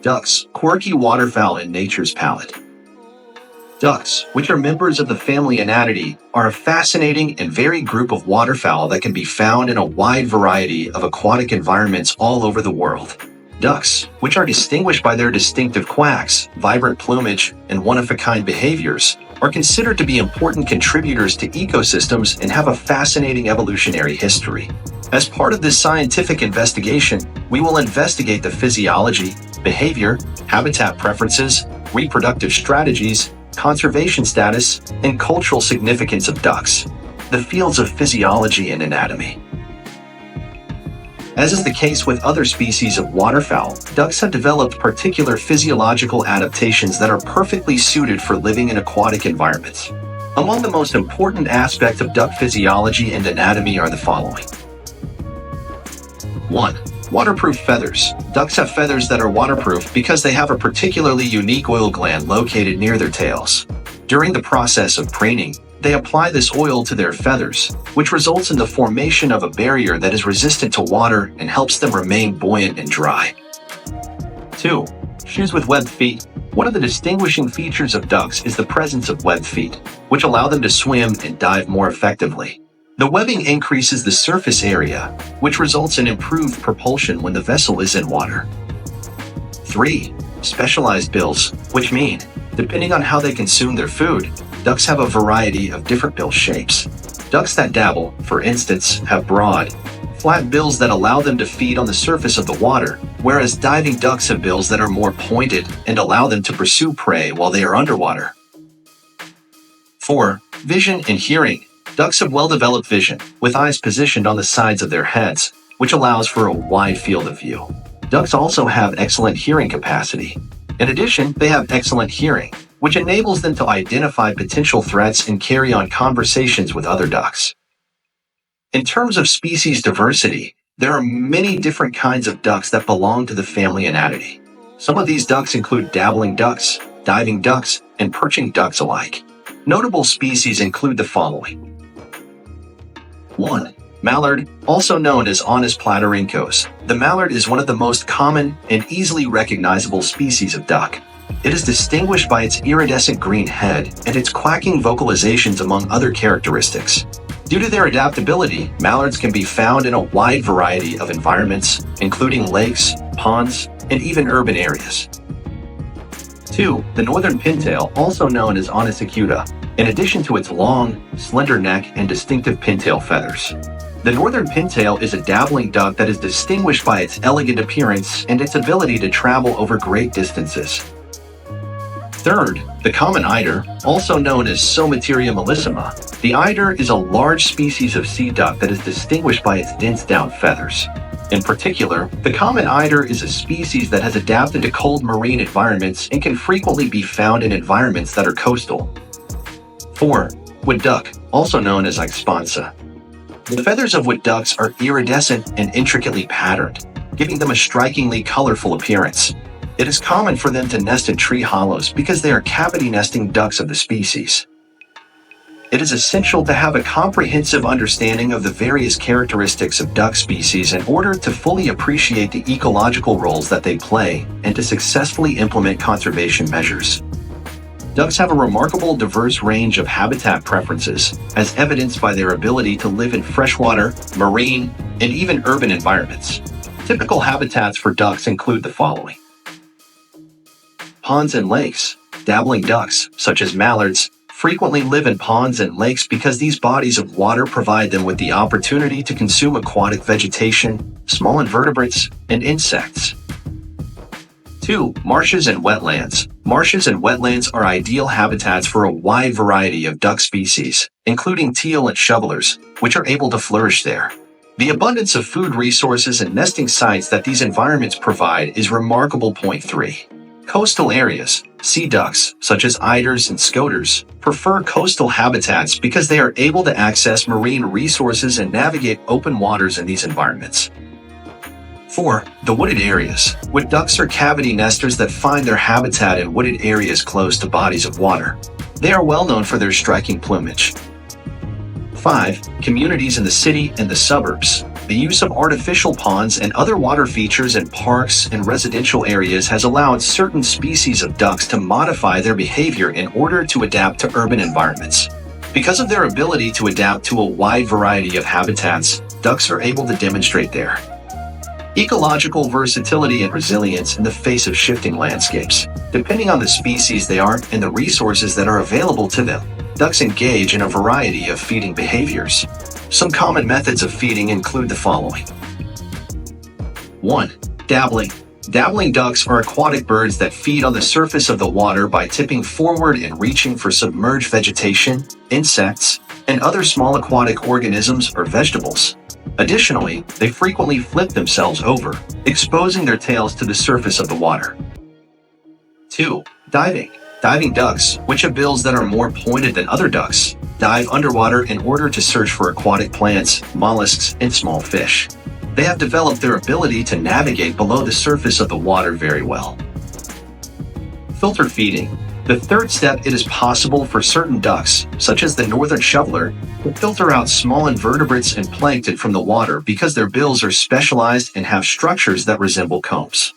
Ducks, quirky waterfowl in nature's palette. Ducks, which are members of the family Anatidae, are a fascinating and varied group of waterfowl that can be found in a wide variety of aquatic environments all over the world. Ducks, which are distinguished by their distinctive quacks, vibrant plumage, and one-of-a-kind behaviors, are considered to be important contributors to ecosystems and have a fascinating evolutionary history. As part of this scientific investigation, we will investigate the physiology, behavior, habitat preferences, reproductive strategies, conservation status, and cultural significance of ducks. The fields of physiology and anatomy. As is the case with other species of waterfowl, ducks have developed particular physiological adaptations that are perfectly suited for living in aquatic environments. Among the most important aspects of duck physiology and anatomy are the following. 1. Waterproof feathers. Ducks have feathers that are waterproof because they have a particularly unique oil gland located near their tails. During the process of preening, they apply this oil to their feathers, which results in the formation of a barrier that is resistant to water and helps them remain buoyant and dry. 2. Shoes with webbed feet. One of the distinguishing features of ducks is the presence of webbed feet, which allow them to swim and dive more effectively. The webbing increases the surface area, which results in improved propulsion when the vessel is in water. 3. Specialized bills, which mean, depending on how they consume their food, ducks have a variety of different bill shapes. Ducks that dabble, for instance, have broad, flat bills that allow them to feed on the surface of the water, whereas diving ducks have bills that are more pointed and allow them to pursue prey while they are underwater. 4. Vision and hearing. Ducks have well-developed vision, with eyes positioned on the sides of their heads, which allows for a wide field of view. Ducks also have excellent hearing capacity. In addition, they have excellent hearing, which enables them to identify potential threats and carry on conversations with other ducks. In terms of species diversity, there are many different kinds of ducks that belong to the family Anatidae. Some of these ducks include dabbling ducks, diving ducks, and perching ducks alike. Notable species include the following. 1. Mallard, also known as Anas platyrhynchos. The mallard is one of the most common and easily recognizable species of duck. It is distinguished by its iridescent green head and its quacking vocalizations among other characteristics. Due to their adaptability, mallards can be found in a wide variety of environments, including lakes, ponds, and even urban areas. 2. The northern pintail, also known as Anas acuta, in addition to its long, slender neck and distinctive pintail feathers. The northern pintail is a dabbling duck that is distinguished by its elegant appearance and its ability to travel over great distances. 3rd, the common eider, also known as Somateria mollissima. The eider is a large species of sea duck that is distinguished by its dense down feathers. In particular, the common eider is a species that has adapted to cold marine environments and can frequently be found in environments that are coastal. 4. Wood duck, also known as Expansa. The feathers of wood ducks are iridescent and intricately patterned, giving them a strikingly colorful appearance. It is common for them to nest in tree hollows because they are cavity-nesting ducks of the species. It is essential to have a comprehensive understanding of the various characteristics of duck species in order to fully appreciate the ecological roles that they play and to successfully implement conservation measures. Ducks have a remarkable diverse range of habitat preferences, as evidenced by their ability to live in freshwater, marine, and even urban environments. Typical habitats for ducks include the following. Ponds and lakes. Dabbling ducks, such as mallards, frequently live in ponds and lakes because these bodies of water provide them with the opportunity to consume aquatic vegetation, small invertebrates, and insects. 2. Marshes and wetlands. Marshes and wetlands are ideal habitats for a wide variety of duck species, including teal and shovelers, which are able to flourish there. The abundance of food resources and nesting sites that these environments provide is remarkable. 3. Coastal areas. Sea ducks, such as eiders and scoters, prefer coastal habitats because they are able to access marine resources and navigate open waters in these environments. 4. The wooded areas. Wood ducks are cavity nesters that find their habitat in wooded areas close to bodies of water. They are well known for their striking plumage. 5. Communities in the city and the suburbs. The use of artificial ponds and other water features in parks and residential areas has allowed certain species of ducks to modify their behavior in order to adapt to urban environments. Because of their ability to adapt to a wide variety of habitats, ducks are able to demonstrate their ecological versatility and resilience in the face of shifting landscapes. Depending on the species they are and the resources that are available to them, ducks engage in a variety of feeding behaviors. Some common methods of feeding include the following. 1. Dabbling. Dabbling ducks are aquatic birds that feed on the surface of the water by tipping forward and reaching for submerged vegetation, insects, and other small aquatic organisms or vegetables. Additionally, they frequently flip themselves over, exposing their tails to the surface of the water. 2. Diving. Diving ducks, which have bills that are more pointed than other ducks, dive underwater in order to search for aquatic plants, mollusks, and small fish. They have developed their ability to navigate below the surface of the water very well. Filter feeding. The third step, it is possible for certain ducks, such as the northern shoveler, to filter out small invertebrates and plankton from the water because their bills are specialized and have structures that resemble combs.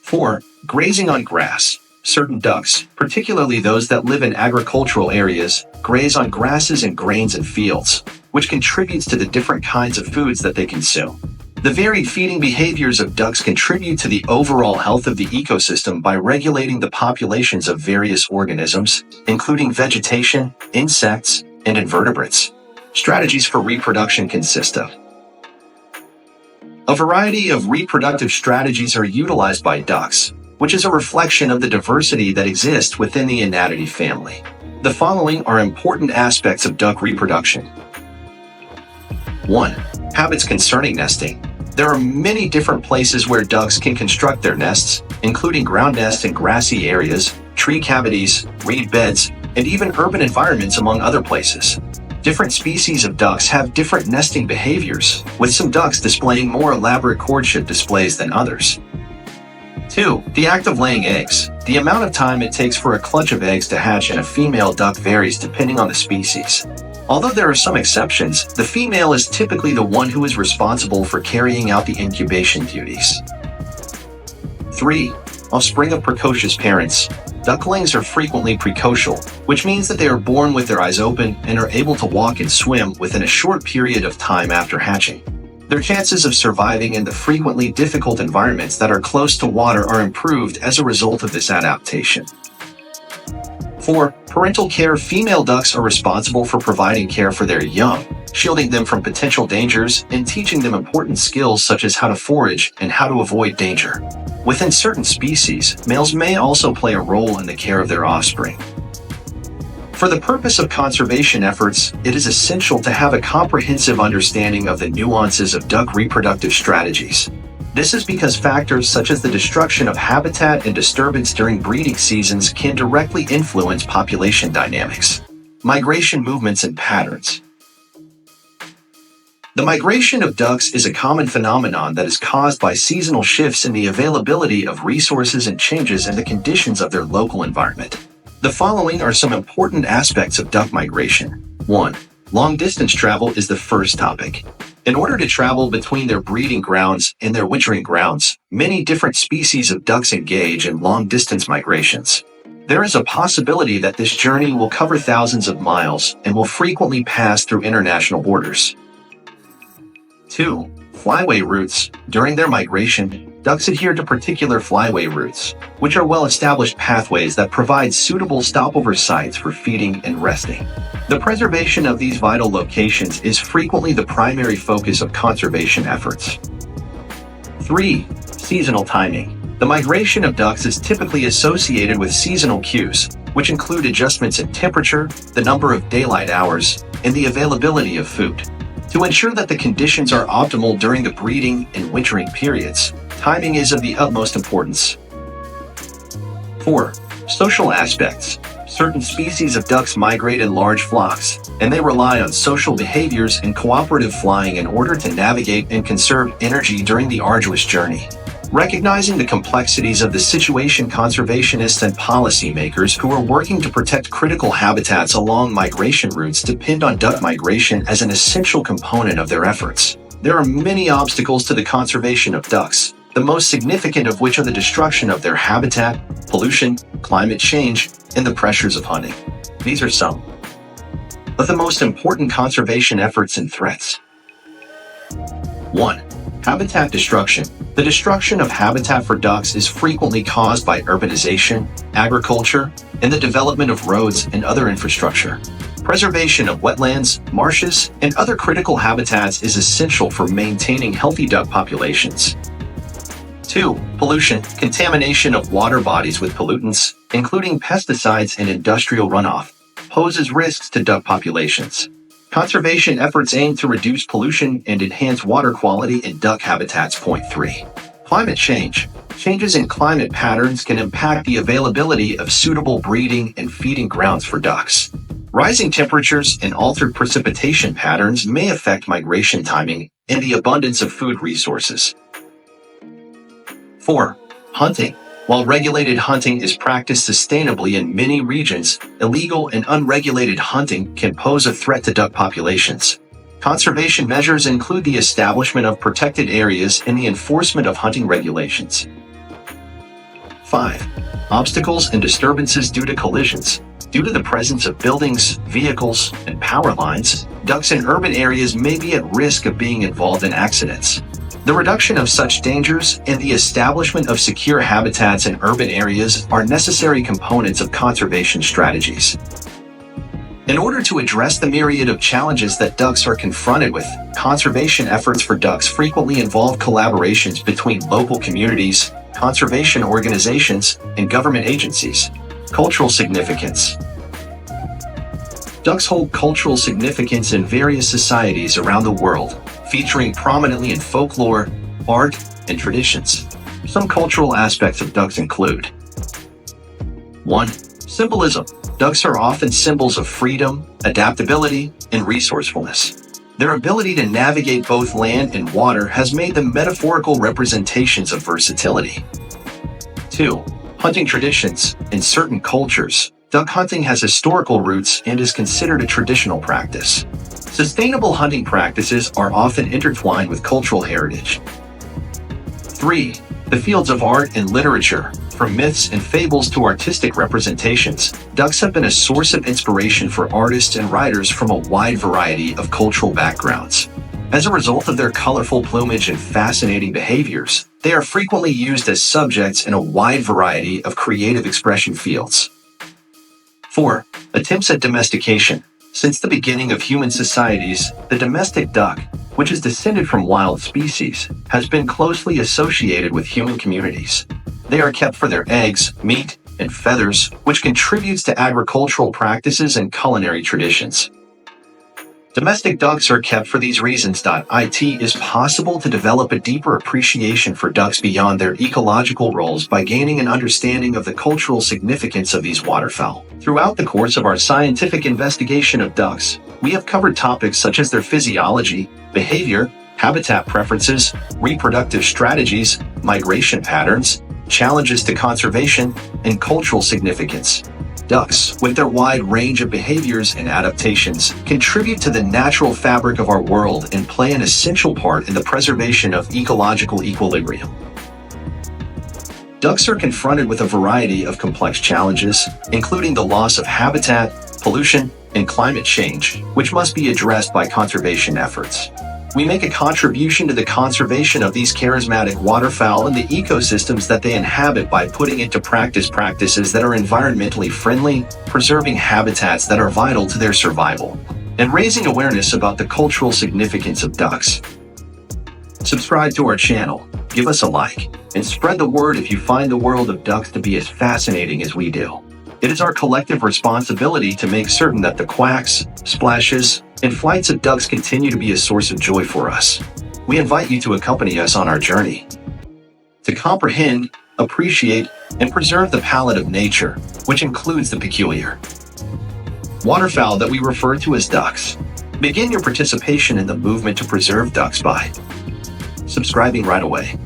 4. Grazing on grass. Certain ducks, particularly those that live in agricultural areas, graze on grasses and grains in fields, which contributes to the different kinds of foods that they consume. The varied feeding behaviors of ducks contribute to the overall health of the ecosystem by regulating the populations of various organisms, including vegetation, insects, and invertebrates. Strategies for reproduction consist of a variety of reproductive strategies are utilized by ducks, which is a reflection of the diversity that exists within the Anatidae family. The following are important aspects of duck reproduction. 1. Habits concerning nesting. There are many different places where ducks can construct their nests, including ground nests in grassy areas, tree cavities, reed beds, and even urban environments, among other places. Different species of ducks have different nesting behaviors, with some ducks displaying more elaborate courtship displays than others. 2. The act of laying eggs. The amount of time it takes for a clutch of eggs to hatch in a female duck varies depending on the species. Although there are some exceptions, the female is typically the one who is responsible for carrying out the incubation duties. 3. Offspring of precocious parents. Ducklings are frequently precocial, which means that they are born with their eyes open and are able to walk and swim within a short period of time after hatching. Their chances of surviving in the frequently difficult environments that are close to water are improved as a result of this adaptation. 4. Parental care. Female ducks are responsible for providing care for their young, shielding them from potential dangers and teaching them important skills such as how to forage and how to avoid danger. Within certain species, males may also play a role in the care of their offspring. For the purpose of conservation efforts, it is essential to have a comprehensive understanding of the nuances of duck reproductive strategies. This is because factors such as the destruction of habitat and disturbance during breeding seasons can directly influence population dynamics. Migration movements and patterns. The migration of ducks is a common phenomenon that is caused by seasonal shifts in the availability of resources and changes in the conditions of their local environment. The following are some important aspects of duck migration. 1. Long-distance travel is the first topic. In order to travel between their breeding grounds and their wintering grounds, many different species of ducks engage in long-distance migrations. There is a possibility that this journey will cover thousands of miles and will frequently pass through international borders. 2. Flyway routes. During their migration, ducks adhere to particular flyway routes, which are well-established pathways that provide suitable stopover sites for feeding and resting. The preservation of these vital locations is frequently the primary focus of conservation efforts. 3. Seasonal timing. The migration of ducks is typically associated with seasonal cues, which include adjustments in temperature, the number of daylight hours, and the availability of food. To ensure that the conditions are optimal during the breeding and wintering periods, timing is of the utmost importance. 4. Social aspects. Certain species of ducks migrate in large flocks, and they rely on social behaviors and cooperative flying in order to navigate and conserve energy during the arduous journey. Recognizing the complexities of the situation, conservationists and policymakers who are working to protect critical habitats along migration routes depend on duck migration as an essential component of their efforts. There are many obstacles to the conservation of ducks, the most significant of which are the destruction of their habitat, pollution, climate change, and the pressures of hunting. These are some of the most important conservation efforts and threats. 1. Habitat destruction. The destruction of habitat for ducks is frequently caused by urbanization, agriculture, and the development of roads and other infrastructure. Preservation of wetlands, marshes, and other critical habitats is essential for maintaining healthy duck populations. 2. Pollution. Contamination of water bodies with pollutants, including pesticides and industrial runoff, poses risks to duck populations. Conservation efforts aim to reduce pollution and enhance water quality in duck habitats. 3. Climate change. Changes in climate patterns can impact the availability of suitable breeding and feeding grounds for ducks. Rising temperatures and altered precipitation patterns may affect migration timing and the abundance of food resources. 4. Hunting. While regulated hunting is practiced sustainably in many regions, illegal and unregulated hunting can pose a threat to duck populations. Conservation measures include the establishment of protected areas and the enforcement of hunting regulations. 5. Obstacles and disturbances due to collisions. Due to the presence of buildings, vehicles, and power lines, ducks in urban areas may be at risk of being involved in accidents. The reduction of such dangers and the establishment of secure habitats in urban areas are necessary components of conservation strategies. In order to address the myriad of challenges that ducks are confronted with, conservation efforts for ducks frequently involve collaborations between local communities, conservation organizations, and government agencies. Cultural significance. Ducks hold cultural significance in various societies around the world, featuring prominently in folklore, art, and traditions. Some cultural aspects of ducks include 1. Symbolism. Ducks are often symbols of freedom, adaptability, and resourcefulness. Their ability to navigate both land and water has made them metaphorical representations of versatility. 2. Hunting traditions. In certain cultures, duck hunting has historical roots and is considered a traditional practice. Sustainable hunting practices are often intertwined with cultural heritage. 3. The fields of art and literature. From myths and fables to artistic representations, ducks have been a source of inspiration for artists and writers from a wide variety of cultural backgrounds. As a result of their colorful plumage and fascinating behaviors, they are frequently used as subjects in a wide variety of creative expression fields. 4. Attempts at domestication. Since the beginning of human societies, the domestic duck, which is descended from wild species, has been closely associated with human communities. They are kept for their eggs, meat, and feathers, which contributes to agricultural practices and culinary traditions. Domestic ducks are kept for these reasons. It is possible to develop a deeper appreciation for ducks beyond their ecological roles by gaining an understanding of the cultural significance of these waterfowl. Throughout the course of our scientific investigation of ducks, we have covered topics such as their physiology, behavior, habitat preferences, reproductive strategies, migration patterns, challenges to conservation, and cultural significance. Ducks, with their wide range of behaviors and adaptations, contribute to the natural fabric of our world and play an essential part in the preservation of ecological equilibrium. Ducks are confronted with a variety of complex challenges, including the loss of habitat, pollution, and climate change, which must be addressed by conservation efforts. We make a contribution to the conservation of these charismatic waterfowl and the ecosystems that they inhabit by putting into practice practices that are environmentally friendly, preserving habitats that are vital to their survival, and raising awareness about the cultural significance of ducks. Subscribe to our channel, give us a like, and spread the word if you find the world of ducks to be as fascinating as we do. It is our collective responsibility to make certain that the quacks, splashes, and flights of ducks continue to be a source of joy for us. We invite you to accompany us on our journey to comprehend, appreciate, and preserve the palette of nature, which includes the peculiar waterfowl that we refer to as ducks. Begin your participation in the movement to preserve ducks by subscribing right away.